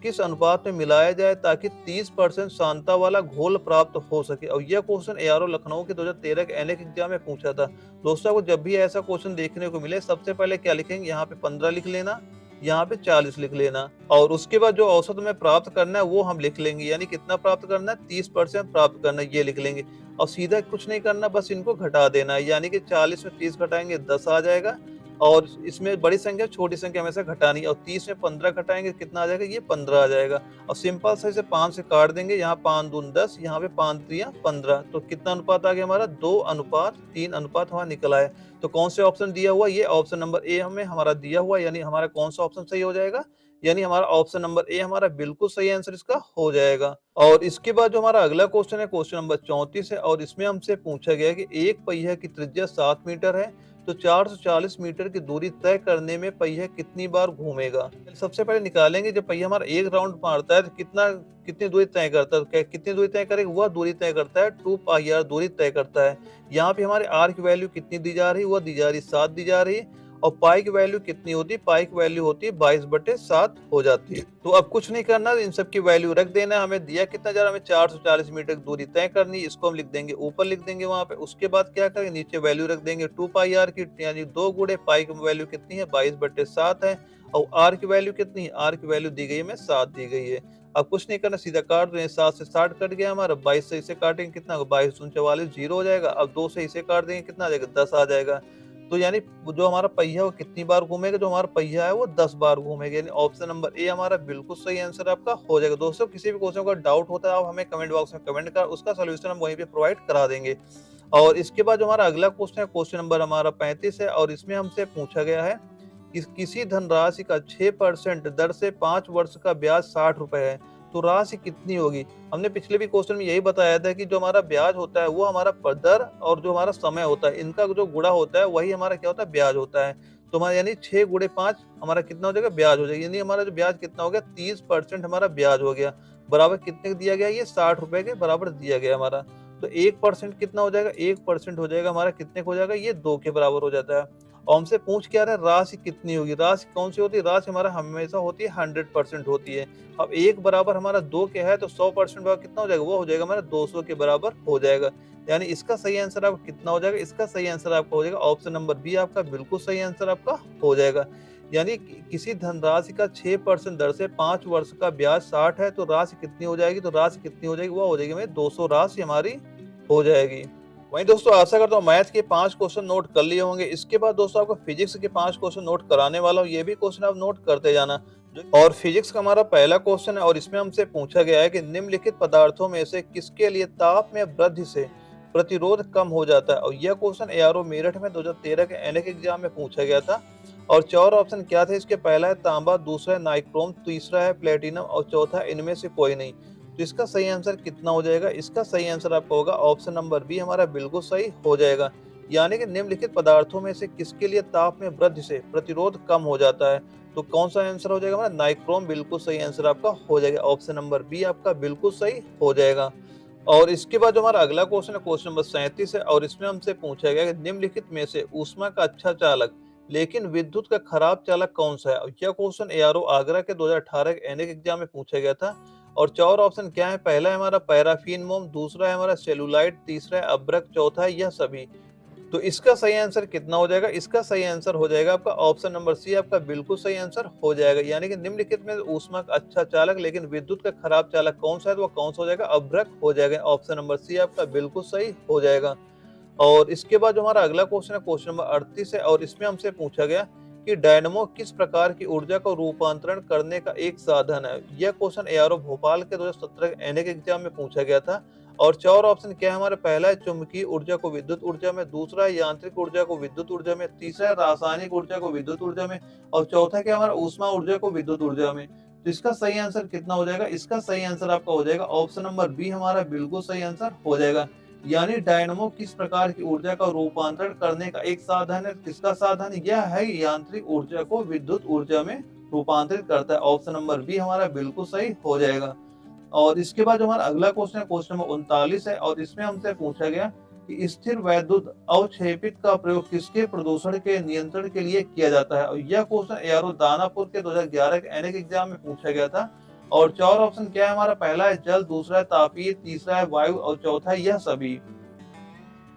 किस अनुपात में मिलाया जाए ताकि 30% सांद्रता वाला घोल प्राप्त हो सके। और यह क्वेश्चन एआरओ लखनऊ के 2013 के एनएक एग्जाम में पूछा था। दोस्तों को जब भी ऐसा क्वेश्चन देखने को मिले सबसे पहले क्या लिखेंगे, यहाँ पे 15 लिख लेना, यहाँ पे 40 लिख लेना, और उसके बाद जो औसत में प्राप्त करना है वो हम लिख लेंगे। यानी कितना प्राप्त करना है, 30% प्राप्त करना है, ये लिख लेंगे। और सीधा कुछ नहीं करना, बस इनको घटा देना है। यानी कि 40 में 30 घटाएंगे 10 आ जाएगा, और इसमें बड़ी संख्या छोटी संख्या हमेशा घटानी है। और 30 में 15 घटाएंगे कितना आ जाएगा, ये 15 आ जाएगा। और सिंपल से इसे 5 से काट देंगे, यहाँ 5 दून 10, यहाँ पे 5 3 15। तो कितना अनुपात आ गया हमारा, 2:3 अनुपात हमारा निकला है। तो कौन से ऑप्शन दिया हुआ, ये ऑप्शन नंबर ए हमें हमारा दिया हुआ। यानी हमारा कौन सा ऑप्शन सही हो जाएगा, यानी हमारा ऑप्शन नंबर ए हमारा बिल्कुल सही आंसर इसका हो जाएगा। और इसके बाद जो हमारा अगला क्वेश्चन है क्वेश्चन नंबर 34 है, और इसमें हमसे पूछा गया है कि एक पहिया की त्रिज्या 7 मीटर है, तो 440 मीटर की दूरी तय करने में पहिया कितनी बार घूमेगा। सबसे पहले निकालेंगे, जब पहिया हमारा एक राउंड मारता है तो कितनी दूरी तय करता है, कितनी दूरी तय करेगा, वह दूरी तय करता है 2πr दूरी तय करता है। यहाँ पे हमारे आर की वैल्यू कितनी दी जा रही है, वह दी जा रही है 7 दी जा रही है। और पाई की वैल्यू कितनी होती है, पाई की वैल्यू होती है 22/7 हो जाती है। तो अब कुछ नहीं करना, इन सब की वैल्यू रख देना। हमें दिया कितना जा रहा है, हमें 440 मीटर की दूरी तय करनी है, इसको हम लिख देंगे ऊपर, लिख देंगे वहां पे। उसके बाद क्या करेंगे, नीचे वैल्यू रख देंगे 2πr की, यानी 2 गुणे पाई की वैल्यू कितनी है 22/7 है। और आर की वैल्यू कितनी है, आर की वैल्यू दी गई है हमें 7 दी गई है। अब कुछ नहीं करना, सीधा काट रहे हैं, 7 से 60 कट गया हमारा, 22 से इसे काटेंगे कितना, 22 दूनी 44 जीरो हो जाएगा। अब 2 से इसे काट देंगे कितना आ जाएगा, 10 आ जाएगा। तो यानी जो हमारा पहिया वो कितनी बार घूमेगा, जो हमारा पहिया है वो 10 बार घूमेगा। यानी ऑप्शन नंबर ए हमारा बिल्कुल सही आंसर आपका हो जाएगा। दोस्तों किसी भी क्वेश्चन का डाउट होता है आप हमें कमेंट बॉक्स में कमेंट कर, उसका सोल्यूशन हम वहीं पे प्रोवाइड करा देंगे। और इसके बाद जो हमारा अगला क्वेश्चन है क्वेश्चन नंबर हमारा 35 है, और इसमें हमसे पूछा गया है कि किसी धनराशि का 6% दर से 5 वर्ष का ब्याज 60 रुपए है, तो राशि कितनी होगी। हमने पिछले भी क्वेश्चन में यही बताया था कि जो हमारा ब्याज होता है वो हमारा दर और जो हमारा समय होता है इनका जो गुणा होता है वही हमारा क्या होता है, ब्याज होता है। तो हमारा यानी 6 गुणे 5 हमारा कितना हो जाएगा, ब्याज हो जाएगा। यानी हमारा जो ब्याज कितना हो गया, 30% हमारा ब्याज हो गया। बराबर कितने दिया गया, ये 60 रुपए के बराबर दिया गया हमारा। तो 1% कितना हो जाएगा, 1% हो जाएगा हमारा कितने को हो जाएगा, ये 2 के बराबर हो जाता है। और हमसे पूछ क्या रहा है, राशि कितनी होगी। राशि कौन सी होती है, राशि हमारा हमेशा होती है 100% होती है। अब 1 बराबर हमारा 2 के है, तो 100% बराबर कितना हो जाएगा, वो हो जाएगा हमारा 200 के बराबर हो जाएगा। यानी इसका सही आंसर आपका कितना हो जाएगा, इसका सही आंसर आपका हो जाएगा ऑप्शन नंबर बी आपका बिल्कुल सही आंसर आपका हो जाएगा। यानी किसी धनराशि का 6% दर से 5 वर्ष का ब्याज 60 है, तो राशि कितनी हो जाएगी, तो राशि कितनी हो जाएगी, वो हो जाएगी हमें 200 राशि हमारी हो जाएगी। वहीं दोस्तों आशा करता हूँ मैथ के 5 क्वेश्चन नोट कर लिए होंगे। इसके बाद दोस्तों आपको फिजिक्स के 5 क्वेश्चन नोट कराने वाला हूँ, ये भी क्वेश्चन आप नोट करते जाना। और फिजिक्स का हमारा पहला क्वेश्चन है, और इसमें हमसे पूछा गया है कि निम्नलिखित पदार्थों में से किसके लिए ताप में वृद्धि से प्रतिरोध कम हो जाता है। और यह क्वेश्चन एआरओ मेरठ में 2013 के एनएक एग्जाम में पूछा गया था। और 4 ऑप्शन क्या थे इसके, पहला है तांबा, दूसरा है नाइक्रोम, तीसरा है प्लेटिनम, और चौथा इनमें से कोई नहीं। तो इसका सही आंसर कितना हो जाएगा, इसका सही आंसर आपका होगा ऑप्शन नंबर बी हमारा बिल्कुल सही हो जाएगा। यानी कि निम्नलिखित पदार्थों में से किसके लिए ताप में वृद्धि से प्रतिरोध कम हो जाता है। तो कौन सा आंसर हो जाएगा हमारा, नाइक्रोम बिल्कुल सही आंसर आपका हो जाएगा। ऑप्शन नंबर बी आपका बिल्कुल सही हो जाएगा। और इसके बाद जो हमारा अगला क्वेश्चन है क्वेश्चन नंबर 37 है, और इसमें हमसे पूछा गया कि निम्नलिखित में से ऊष्मा का अच्छा चालक लेकिन विद्युत का खराब चालक कौन सा है। और यह क्वेश्चन एआरओ आगरा के 2018 के एनएक एग्जाम में पूछा गया था। और 4 ऑप्शन क्या है, पहला है हमारा पैराफिन मोम, दूसरा है हमारा सेलुलाइट, तीसरा है अब्रक, चौथा है यह सभी। तो इसका सही आंसर कितना हो जाएगा, इसका सही आंसर हो जाएगा आपका ऑप्शन नंबर सी आपका बिल्कुल सही आंसर हो जाएगा। यानी कि निम्नलिखित में ऊष्मा का अच्छा चालक लेकिन विद्युत का खराब चालक कौन सा है, तो वो कौन सा हो जाएगा, अभ्रक हो जाएगा। ऑप्शन नंबर सी आपका बिल्कुल सही हो जाएगा। और इसके बाद जो हमारा अगला क्वेश्चन है क्वेश्चन नंबर 38 है, और इसमें हमसे पूछा गया कि डायनमो किस प्रकार की ऊर्जा को रूपांतरण करने का एक साधन है। यह क्वेश्चन एआरओ भोपाल के 2017 के एनएक एग्जाम में पूछा गया था। और 4 ऑप्शन क्या है हमारा, पहला है चुंबकीय ऊर्जा को विद्युत ऊर्जा में, दूसरा है यांत्रिक ऊर्जा को विद्युत ऊर्जा में, तीसरा है रासायनिक ऊर्जा को विद्युत ऊर्जा में, और चौथा क्या हमारा ऊष्मा ऊर्जा को विद्युत ऊर्जा में। तो इसका सही आंसर कितना हो जाएगा, इसका सही आंसर आपका हो जाएगा ऑप्शन नंबर बी हमारा बिल्कुल सही आंसर हो जाएगा। यानी डायनमो किस प्रकार की ऊर्जा का रूपांतरण करने का एक साधन है, किसका साधन, यह है यांत्रिक ऊर्जा को विद्युत ऊर्जा में रूपांतरित करता है। ऑप्शन नंबर बी हमारा बिल्कुल सही हो जाएगा। और इसके बाद जो हमारा अगला क्वेश्चन है क्वेश्चन नंबर 39 है और इसमें हमसे पूछा गया कि स्थिर वैद्युत अवक्षेपित का प्रयोग किसके प्रदूषण के नियंत्रण के लिए किया जाता है। और यह क्वेश्चन एआरओ दानापुर के 2011 के एनएक एग्जाम में पूछा गया था। और चार ऑप्शन क्या है हमारा, पहला है जल, दूसरा है तापीय, तीसरा है वायु और चौथा है यह सभी।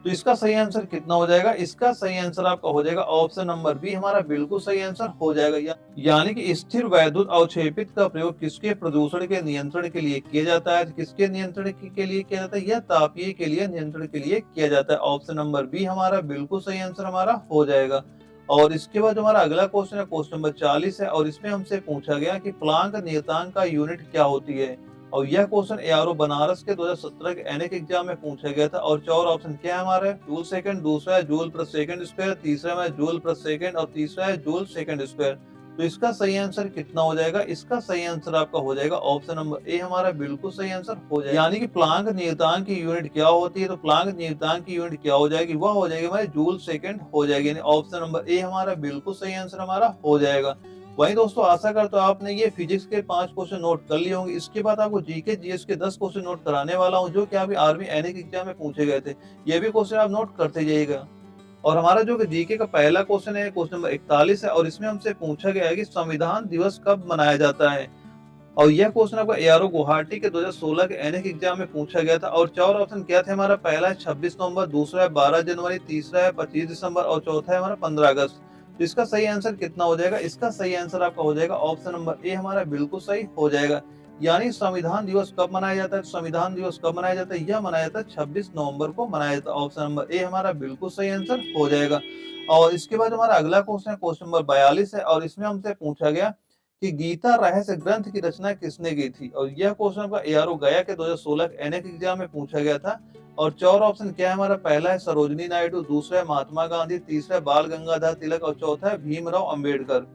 तो इसका सही आंसर कितना हो जाएगा, इसका सही आंसर आपका हो जाएगा ऑप्शन नंबर बी हमारा बिल्कुल सही आंसर हो जाएगा। यानी कि स्थिर वैद्युत अवक्षेपित का प्रयोग किसके प्रदूषण के नियंत्रण के लिए किया जाता है, किसके नियंत्रण के लिए किया जाता है, यह तापीय के लिए नियंत्रण के लिए किया जाता है। ऑप्शन नंबर बी हमारा बिल्कुल सही आंसर हमारा हो जाएगा। और इसके बाद हमारा अगला क्वेश्चन है क्वेश्चन नंबर 40 है और इसमें हमसे पूछा गया कि प्लांक नियतांक का यूनिट क्या होती है। और यह क्वेश्चन एआरओ बनारस के 2017 के एनएक एग्जाम में पूछा गया था। और चार ऑप्शन क्या है हमारे, जूल सेकंड, दूसरा है जूल प्रति सेकंड स्क्वायर, तीसरा है जूल प्रति सेकंड और तीसरा है जूल सेकंड स्क्वायर। तो इसका सही आंसर कितना हो जाएगा, इसका सही आंसर आपका हो जाएगा ऑप्शन नंबर ए हमारा बिल्कुल सही आंसर हो जाएगा। यानी कि प्लांक नियतांक की यूनिट क्या होती है, तो प्लांक नियतांक की यूनिट क्या हो जाएगी, वह हो जाएगी हमारे जूल सेकंड हो जाएगी। यानी ऑप्शन नंबर ए हमारा बिल्कुल सही आंसर हमारा हो जाएगा। वही दोस्तों आशा करता हूं आपने ये फिजिक्स के 5 क्वेश्चन नोट कर लिए होंगे। इसके बाद आपको जीके जीएस के 10 क्वेश्चन नोट कराने वाला हूं जो कि अभी आर्मी एनएक एग्जाम में पूछे गए थे। ये भी क्वेश्चन आप नोट करते जाइएगा। और हमारा जो जीके का पहला क्वेश्चन है क्वेश्चन नंबर 41 है और इसमें हमसे पूछा गया है कि संविधान दिवस कब मनाया जाता है। और यह क्वेश्चन आपका एआरओ गुवाहाटी के 2016 के एनएक एग्जाम में पूछा गया था। और चार ऑप्शन क्या थे हमारा, पहला है 26 नवंबर, दूसरा है 12 जनवरी, तीसरा है 25 दिसंबर और चौथा है हमारा 15 अगस्त। तो इसका सही आंसर कितना हो जाएगा, इसका सही आंसर आपका हो जाएगा ऑप्शन नंबर ए हमारा बिल्कुल सही हो जाएगा। यानी संविधान दिवस कब मनाया जाता है, संविधान दिवस कब मनाया जाता है, यह मनाया जाता है 26 नवंबर को मनाया जाता है। ऑप्शन नंबर ए हमारा बिल्कुल सही आंसर हो जाएगा। और इसके बाद हमारा अगला क्वेश्चन है क्वेश्चन नंबर 42 है और इसमें हमसे पूछा गया कि गीता रहस्य ग्रंथ की रचना किसने की थी। और यह क्वेश्चन आपका एआरओ गया के 2016 एनएक एग्जाम में पूछा गया था। और चार ऑप्शन क्या है हमारा, पहला है सरोजनी नायडू, दूसरा है महात्मा गांधी, तीसरा है बाल गंगाधर तिलक और चौथा है भीमराव अंबेडकर।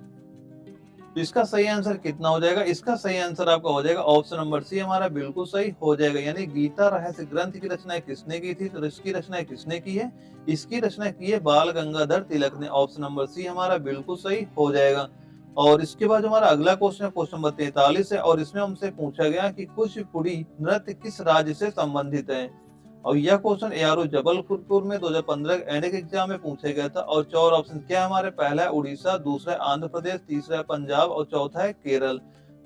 तो इसका सही आंसर कितना हो जाएगा, इसका सही आंसर आपका हो जाएगा ऑप्शन नंबर सी हमारा बिल्कुल सही हो जाएगा। यानी गीता रहस्य ग्रंथ की रचना किसने की थी, तो इसकी रचना किसने की है, इसकी रचना की है बाल गंगाधर तिलक ने। ऑप्शन नंबर सी हमारा बिल्कुल सही हो जाएगा। और इसके बाद हमारा अगला क्वेश्चन है क्वेश्चन नंबर 43 है और इसमें हमसे पूछा गया कि कुचिपुड़ी नृत्य किस राज्य से संबंधित है। और यह क्वेश्चन एआरओ जबलपुर में 2015 एनएक एग्जाम में पूछा गया था। और चार ऑप्शन क्या है हमारे, पहला है उड़ीसा, दूसरा है आंध्र प्रदेश, तीसरा है पंजाब और चौथा है केरल।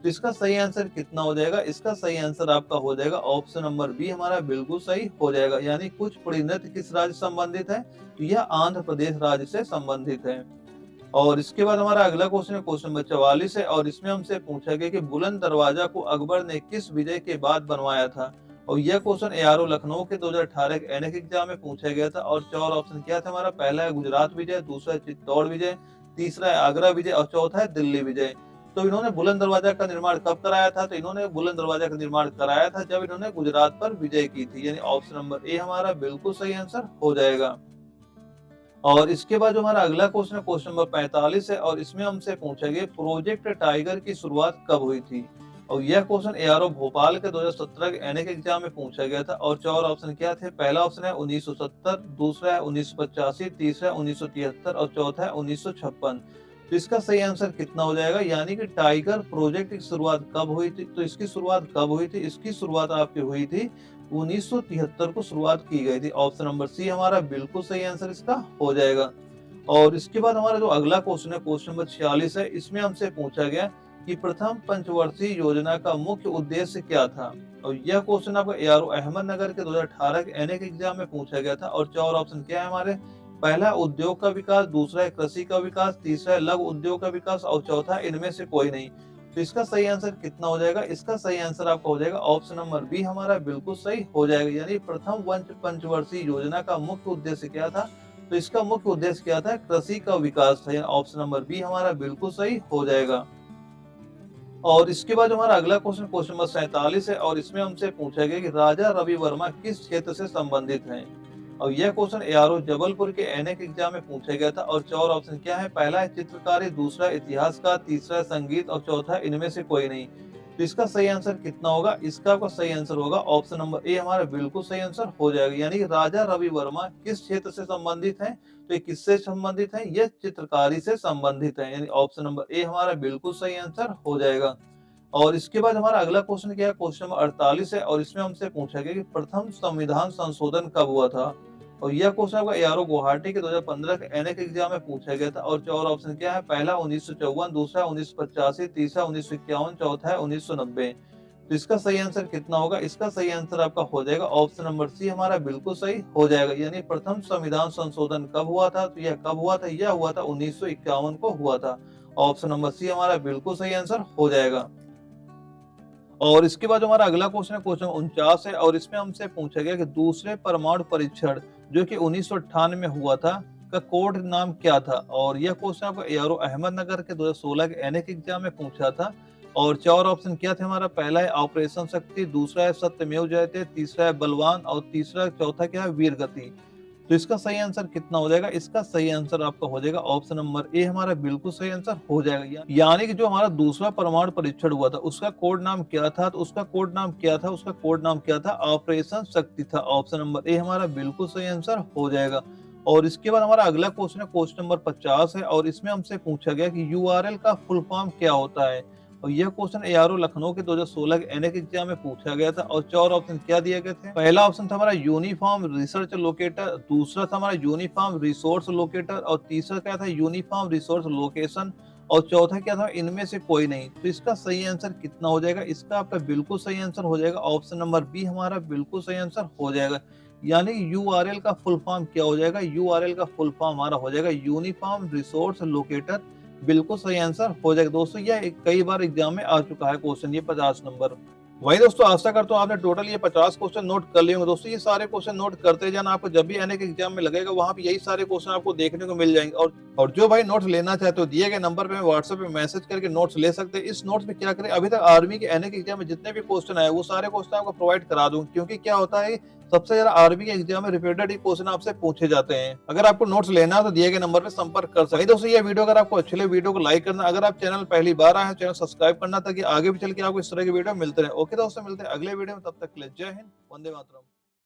तो इसका सही आंसर कितना हो जाएगा, इसका सही आंसर आपका हो जाएगा ऑप्शन नंबर बी हमारा बिल्कुल सही हो जाएगा। यानी कुचिपुड़ी नृत्य किस राज्य से संबंधित है, तो यह आंध्र प्रदेश राज्य से संबंधित है। और इसके बाद हमारा अगला क्वेश्चन है क्वेश्चन नंबर 44 है और इसमें हमसे पूछा गया कि बुलंद दरवाजा को अकबर ने किस विजय के बाद बनवाया था। और यह क्वेश्चन एआरओ लखनऊ के 2018 के एनएक एग्जाम में पूछा गया था। और चार ऑप्शन क्या था हमारा, पहला है गुजरात विजय, दूसरा है चित्तौड़ विजय, तीसरा है आगरा विजय और चौथा है दिल्ली विजय। तो इन्होंने बुलंद दरवाजा का निर्माण कब कराया था, तो इन्होंने बुलंद दरवाजा का निर्माण कराया था जब इन्होंने गुजरात पर विजय की थी। यानी ऑप्शन नंबर ए हमारा बिल्कुल सही आंसर हो जाएगा। और इसके बाद जो हमारा अगला क्वेश्चन है क्वेश्चन नंबर 45 है और इसमें हमसे पूछा गया प्रोजेक्ट टाइगर की शुरुआत कब हुई थी। और यह क्वेश्चन एआरओ भोपाल के 2017 के एनएक एग्जाम में पूछा गया था। और चार ऑप्शन क्या थे, पहला ऑप्शन है 1970, दूसरा है 1985, तीसरा है 1973 और चौथा है 1956। तो इसका सही आंसर कितना हो जाएगा, यानी कि टाइगर प्रोजेक्ट की शुरुआत कब हुई थी, तो इसकी शुरुआत कब हुई थी, इसकी शुरुआत आपकी हुई थी 1973 को शुरुआत की गई थी। ऑप्शन नंबर सी हमारा बिल्कुल सही आंसर इसका हो जाएगा। और इसके बाद हमारा जो अगला क्वेश्चन है क्वेश्चन नंबर 46 है, इसमें हमसे पूछा गया कि प्रथम पंचवर्षीय योजना का मुख्य उद्देश्य क्या था। और यह क्वेश्चन आपको एआरओ अहमदनगर के 2018 के एनएक एग्जाम में पूछा गया था। और चार ऑप्शन क्या है हमारे, पहला उद्योग का विकास, दूसरा है कृषि का विकास, तीसरा है लघु उद्योग का विकास और चौथा इनमें से कोई नहीं। तो इसका सही आंसर कितना हो जाएगा, इसका सही आंसर आपका हो जाएगा ऑप्शन नंबर बी हमारा बिल्कुल सही हो जाएगा। यानी प्रथम पंचवर्षीय योजना का मुख्य उद्देश्य क्या था, तो इसका मुख्य उद्देश्य क्या था, कृषि का विकास था। ऑप्शन नंबर बी हमारा बिल्कुल सही हो जाएगा। और इसके बाद हमारा अगला क्वेश्चन क्वेश्चन नंबर 47 है और इसमें हमसे पूछा गया कि राजा रवि वर्मा किस क्षेत्र से संबंधित हैं। और यह क्वेश्चन एआरओ जबलपुर के एनएक एग्जाम में पूछा गया था। और चार ऑप्शन क्या है, पहला है चित्रकारी, दूसरा इतिहास का, तीसरा संगीत और चौथा इनमें से कोई नहीं। तो इसका सही आंसर कितना होगा? इसका आपका सही आंसर होगा ऑप्शन नंबर ए हमारा बिल्कुल सही आंसर हो जाएगा। यानी कि राजा रवि वर्मा किस क्षेत्र से संबंधित हैं? तो ये किससे संबंधित है? ये चित्रकारी से संबंधित है। यानी ऑप्शन नंबर ए हमारा बिल्कुल सही आंसर हो जाएगा। और इसके बाद हमारा अगला क्वेश्चन क्या है? क्वेश्चन नंबर 48 है और इसमें हमसे पूछा गया कि प्रथम संविधान संशोधन कब हुआ था? और यह क्वेश्चन आपका एआरओ गुवाहाटी के 2015 के एनएक एग्जाम में पूछा गया था। और चार ऑप्शन क्या है? पहला 1954, दूसरा 1985, तीसरा 1951, चौथा है 1990। तो इसका सही आंसर कितना होगा? इसका सही आंसर आपका हो जाएगा ऑप्शन नंबर सी हमारा बिल्कुल सही हो जाएगा। यानी प्रथम संविधान संशोधन कब हुआ था? तो यह कब हुआ था? यह हुआ था 1951 को हुआ था। ऑप्शन नंबर सी हमारा बिल्कुल सही आंसर हो जाएगा। और इसके बाद हमारा अगला क्वेश्चन है क्वेश्चन 49 है और इसमें हमसे पूछा गया कि दूसरे परमाणु परीक्षण जो कि 1998 में हुआ था का कोड नाम क्या था? और यह क्वेश्चन आपको एआरओ अहमदनगर के 2016 के एनएक एग्जाम में पूछा था। और चार ऑप्शन क्या थे हमारा? पहला है ऑपरेशन शक्ति, दूसरा है सत्यमेव जयते, तीसरा है बलवान और तीसरा चौथा क्या है? वीर गति। तो इसका सही आंसर कितना हो जाएगा? इसका सही आंसर आपका हो जाएगा ऑप्शन नंबर ए हमारा बिल्कुल सही आंसर हो जाएगा। यानी कि जो हमारा दूसरा परमाणु परीक्षण हुआ था उसका कोड नाम क्या था? तो उसका कोड नाम क्या था? उसका कोड नाम क्या था? ऑपरेशन शक्ति था। ऑप्शन नंबर ए हमारा बिल्कुल सही आंसर हो जाएगा। और इसके बाद हमारा अगला क्वेश्चन है क्वेश्चन नंबर 50 है और इसमें हमसे पूछा गया कि यूआरएल का फुल फॉर्म क्या होता है? और यह क्वेश्चन एआरओ लखनऊ के 2016 के एनएक एग्जाम में पूछा गया था। और चार ऑप्शन क्या दिए गए थे? पहला ऑप्शन था हमारा यूनिफॉर्म रिसर्च लोकेटर, दूसरा था हमारा यूनिफॉर्म रिसोर्स लोकेटर और तीसरा क्या था? यूनिफॉर्म रिसोर्स लोकेशन और चौथा क्या था? इनमें से कोई नहीं। तो इसका सही आंसर कितना हो जाएगा? इसका आपका बिल्कुल सही आंसर हो जाएगा ऑप्शन नंबर बी हमारा बिल्कुल सही आंसर हो जाएगा। यानी यूआरएल का फुल फॉर्म क्या हो जाएगा? यूआरएल का फुल फॉर्म हमारा हो जाएगा यूनिफॉर्म रिसोर्स लोकेटर। बिल्कुल सही आंसर हो जाएगा दोस्तों। यह कई बार एग्जाम में आ चुका है क्वेश्चन, ये 50 नंबर। वही दोस्तों आशा करता हूँ आपने टोटल ये 50 क्वेश्चन नोट कर लिए होंगे। दोस्तों ये सारे क्वेश्चन नोट करते जाना, आपको जब भी एनएक एग्जाम में लगेगा वहां पे यही सारे क्वेश्चन आपको देखने को मिल जाएंगे। और जो भाई नोट्स लेना चाहते हो दिए गए नंबर पे व्हाट्सएप पे मैसेज करके नोट्स ले सकते हैं। इस नोट्स में क्या करें, अभी तक आर्मी के एनएक एग्जाम में जितने भी क्वेश्चन आए वो सारे क्वेश्चन आपको प्रोवाइड करा दूंगा। क्योंकि क्या होता है सबसे ज्यादा आर्मी के एग्जाम में रिपीटेड ही क्वेश्चन आपसे पूछे जाते हैं। अगर आपको नोट्स लेना है तो दिए गए नंबर पे संपर्क कर सकते हैं। दोस्तों ये वीडियो अगर आपको अच्छी लगे वीडियो को लाइक करना, अगर आप चैनल पहली बार आए हैं चैनल सब्सक्राइब करना ताकि आगे भी चल के आपको इस तरह की वीडियो मिलते रहे। ओके दोस्तों मिलते हैं अगले वीडियो में, तब तक के लिए जय हिंद, वंदे मातरम।